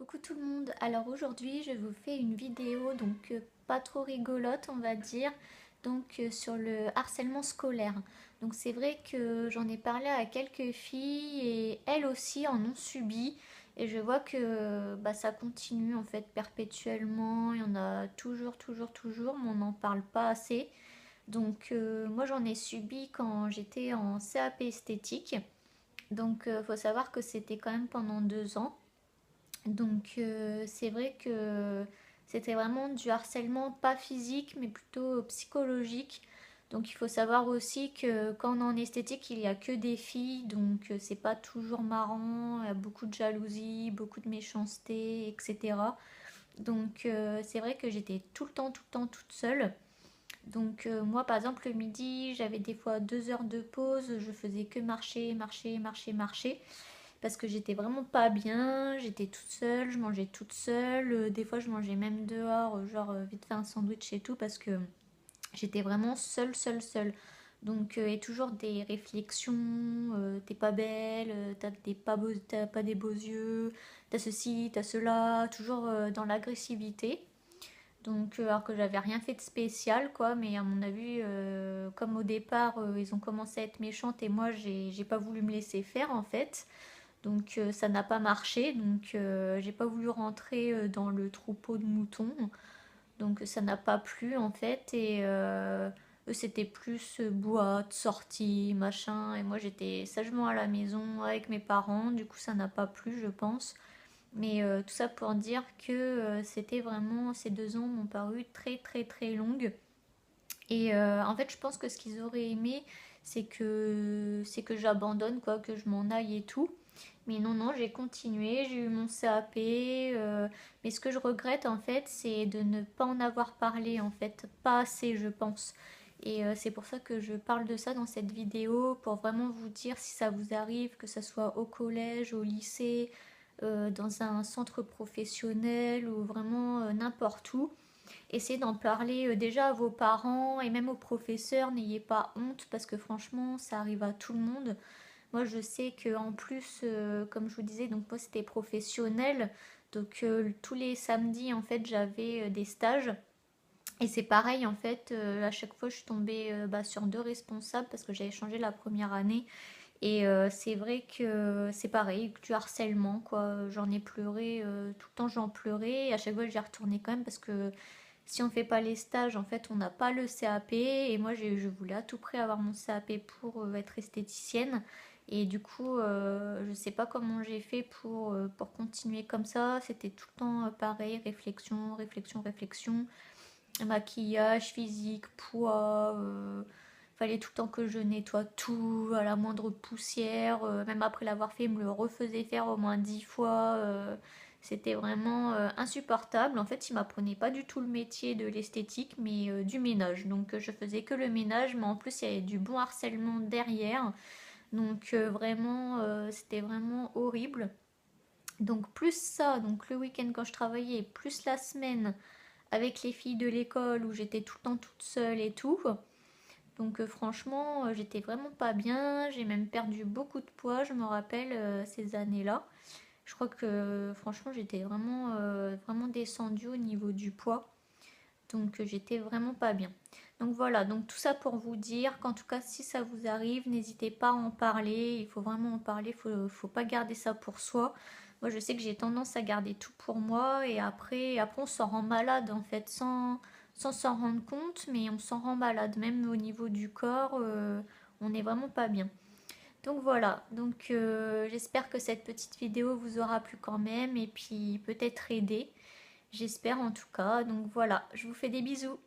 Coucou tout le monde, alors aujourd'hui je vous fais une vidéo pas trop rigolote on va dire, sur le harcèlement scolaire. Donc c'est vrai que j'en ai parlé à quelques filles et elles aussi en ont subi et je vois que ça continue en fait perpétuellement, il y en a toujours, mais on n'en parle pas assez. Moi j'en ai subi quand j'étais en CAP esthétique, faut savoir que c'était quand même pendant 2 ans. C'est vrai que c'était vraiment du harcèlement pas physique mais plutôt psychologique. Donc il faut savoir aussi que quand on est en esthétique, il n'y a que des filles, c'est pas toujours marrant, il y a beaucoup de jalousie, beaucoup de méchanceté, etc. C'est vrai que j'étais tout le temps toute seule. Moi par exemple le midi, j'avais des fois 2 heures de pause, je faisais que marcher parce que j'étais vraiment pas bien, j'étais toute seule, je mangeais toute seule, des fois je mangeais même dehors, vite fait un sandwich et tout parce que j'étais vraiment seule. Et toujours des réflexions, t'es pas belle, t'as pas des beaux yeux, t'as ceci, t'as cela, toujours dans l'agressivité. Alors que j'avais rien fait de spécial, quoi, mais à mon avis, comme au départ, ils ont commencé à être méchantes et moi, j'ai pas voulu me laisser faire en fait. Ça n'a pas marché, j'ai pas voulu rentrer dans le troupeau de moutons, ça n'a pas plu en fait eux c'était plus boîte, sortie, machin et moi j'étais sagement à la maison avec mes parents, du coup ça n'a pas plu je pense. Mais tout ça pour dire que c'était vraiment, ces 2 ans m'ont paru très longues. En fait je pense que ce qu'ils auraient aimé c'est que j'abandonne quoi, que je m'en aille et tout. Mais non, j'ai continué, j'ai eu mon CAP. Mais ce que je regrette en fait, c'est de ne pas en avoir parlé en fait, pas assez je pense. C'est pour ça que je parle de ça dans cette vidéo, pour vraiment vous dire si ça vous arrive, que ce soit au collège, au lycée, dans un centre professionnel ou vraiment n'importe où. Essayez d'en parler déjà à vos parents et même aux professeurs, n'ayez pas honte parce que franchement ça arrive à tout le monde. Moi, je sais que en plus, comme je vous disais, donc moi c'était professionnel. Tous les samedis, en fait, j'avais des stages. Et c'est pareil, en fait, à chaque fois, je suis tombée sur 2 responsables parce que j'avais changé la première année. C'est vrai que c'est pareil, du harcèlement, quoi. J'en ai pleuré, tout le temps j'en pleurais. Et à chaque fois, j'y retournais quand même parce que si on fait pas les stages, en fait, on n'a pas le CAP. Et moi, je voulais à tout prix avoir mon CAP pour être esthéticienne. Et du coup, je sais pas comment j'ai fait pour continuer comme ça. C'était tout le temps pareil, réflexion. Maquillage, physique, poids. Fallait tout le temps que je nettoie tout, à la moindre poussière. Même après l'avoir fait, me le refaisait faire au moins 10 fois. C'était vraiment insupportable. En fait, il m'apprenait pas du tout le métier de l'esthétique, mais du ménage. Je faisais que le ménage, mais en plus, il y avait du bon harcèlement derrière. Vraiment, c'était vraiment horrible. Plus ça, donc le week-end quand je travaillais, plus la semaine avec les filles de l'école où j'étais tout le temps toute seule et tout. Franchement, j'étais vraiment pas bien. J'ai même perdu beaucoup de poids, je me rappelle, ces années-là. Je crois que franchement, j'étais vraiment descendue au niveau du poids. J'étais vraiment pas bien. Donc voilà, donc tout ça pour vous dire qu'en tout cas, si ça vous arrive, n'hésitez pas à en parler. Il faut vraiment en parler, faut pas garder ça pour soi. Moi, je sais que j'ai tendance à garder tout pour moi et après on s'en rend malade en fait, sans s'en rendre compte, mais on s'en rend malade, même au niveau du corps, on n'est vraiment pas bien. Donc voilà, j'espère que cette petite vidéo vous aura plu quand même et puis peut-être aidé. J'espère en tout cas. Donc voilà, je vous fais des bisous.